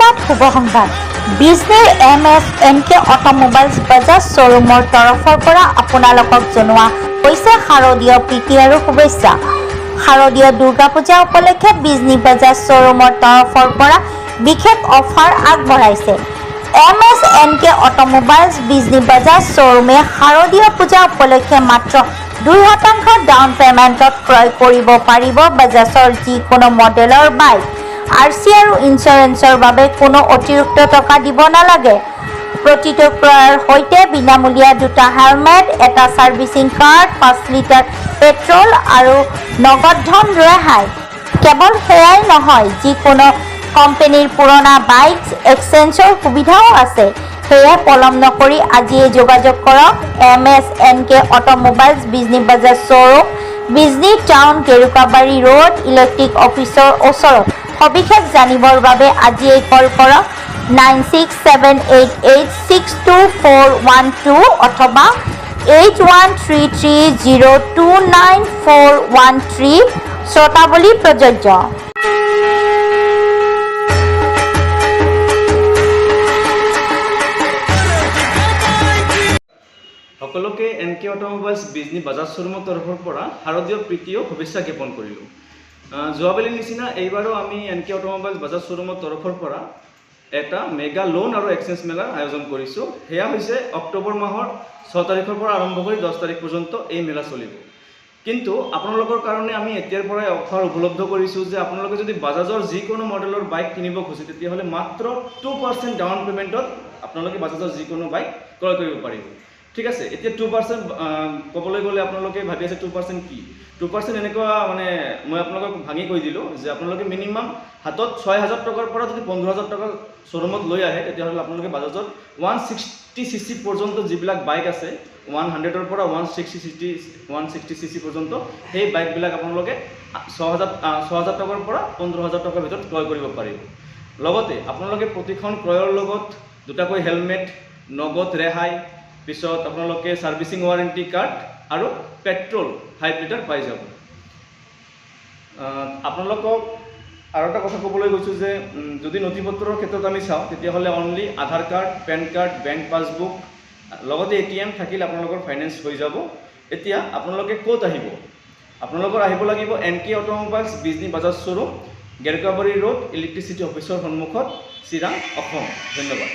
ধন্যবাদ শুভ সংবাদ বিজনেৰ MSNK অটোমোবাইলছ বাজাজ শ্বৰুমৰ তৰফৰ পৰা আপোনালোকক জনোৱা হৈছে শাৰদীয় প্ৰীতি আৰু শুভেচ্ছা। শাৰদীয় দুৰ্গা পূজা উপলক্ষে বিজনী বাজাজ শ্বৰুমৰ তৰফৰ পৰা বিশেষ অফাৰ আগবঢ়াইছে। MSNK অটোমোবাইলছ বিজনী বাজাজ শ্বৰুমে শাৰদীয় পূজা উপলক্ষে মাত্ৰ 2% ডাউন পেমেণ্টত ক্ৰয় কৰিব পাৰিব বাজাজৰ যিকোনো মডেলৰ বাইক। RC আৰু ইঞ্চুৰেঞ্চৰ বাবে কোনো অতিৰিক্ত টকা দিব নালাগে। প্ৰতিটো ক্ৰয়ৰ সৈতে বিনামূলীয়া দুটা হেলমেট, এটা ছাৰ্ভিচিং কাৰ্ড, 5 লিটাৰ পেট্ৰল আৰু নগদ ধন ৰেহাই। কেৱল সেয়াই নহয়, যিকোনো কোম্পানীৰ পুৰণা বাইক এক্সচেঞ্জৰ সুবিধাও আছে। সেয়ে পলম নকৰি আজিয়ে যোগাযোগ কৰক MSNK automobiles Bijni Bajaj showroom, Bijni town, Gerukabari road, electric অফিচৰ ওচৰত। সবিশেষ জানিবৰ বাবে আজিয়ে কল কৰক 9678862412 অথবা 8133029413 শ্ৰোতাৱলী প্ৰযোজ্য। সকলোকে NK অটোমোবাইলছ বিজনী বাজাজ শ্বৰুমৰ তৰফৰ পৰা শাৰদীয় প্ৰীতি আৰু শুভেচ্ছা জ্ঞাপন কৰিলোঁ। যোৱাবেলিৰ নিচিনা এইবাৰো আমি NK অটোমোবাইলছ বাজাজ শ্বৰুমৰ তৰফৰ পৰা এটা মেগা লোন আৰু এক্সচেঞ্জ মেলাৰ আয়োজন কৰিছোঁ। সেয়া হৈছে অক্টোবৰ মাহৰ 6 তাৰিখৰ পৰা আৰম্ভ কৰি 10 তাৰিখ পৰ্যন্ত এই মেলা চলিব। কিন্তু আপোনালোকৰ কাৰণে আমি এতিয়াৰ পৰাই অফাৰ উপলব্ধ কৰিছোঁ যে আপোনালোকে যদি বাজাজৰ যিকোনো মডেলৰ বাইক কিনিব খোজে তেতিয়াহ'লে মাত্ৰ 2% ডাউন পে'মেণ্টত আপোনালোকে বাজাজৰ যিকোনো বাইক ক্ৰয় কৰিব পাৰিব। ঠিক আছে, এতিয়া 2% ক'বলৈ গ'লে আপোনালোকে ভাবি আছে 2% কি? 2% এনেকুৱা মানে মই আপোনালোকক ভাঙি কৈ দিলোঁ যে আপোনালোকে মিনিমাম হাতত 6,000 টকাৰ পৰা যদি 15,000 টকা শ্বৰুমত লৈ আহে তেতিয়াহ'লে আপোনালোকে বাজাজৰ 160cc পৰ্যন্ত যিবিলাক বাইক আছে, 100ৰ পৰা 160cc পৰ্যন্ত সেই বাইকবিলাক আপোনালোকে 6,000 টকাৰ পৰা 15,000 টকাৰ ভিতৰত ক্ৰয় কৰিব পাৰিব। লগতে আপোনালোকে প্ৰতিখন ক্ৰয়ৰ লগত দুটাকৈ হেলমেট, নগদ ৰেহাই, পিছত আপোনালোকে ছাৰ্ভিচিং ৱাৰেণ্টি কাৰ্ড আৰু পেট্ৰল 5 লিটাৰ পাই যাব। আপোনালোকক আৰু এটা কথা ক'বলৈ গৈছোঁ যে যদি নথিপত্ৰৰ ক্ষেত্ৰত আমি চাওঁ তেতিয়াহ'লে only Aadhaar card, PAN card, bank passbook লগতে ATM থাকিলে আপোনালোকৰ ফাইনেন্স হৈ যাব। এতিয়া আপোনালোকে ক'ত আহিব? আপোনালোকৰ আহিব লাগিব NK automobiles Bijni Bajaj showroom, Gerukabari road, electricity অফিচৰ সন্মুখত, চিৰাং, অসম। ধন্যবাদ।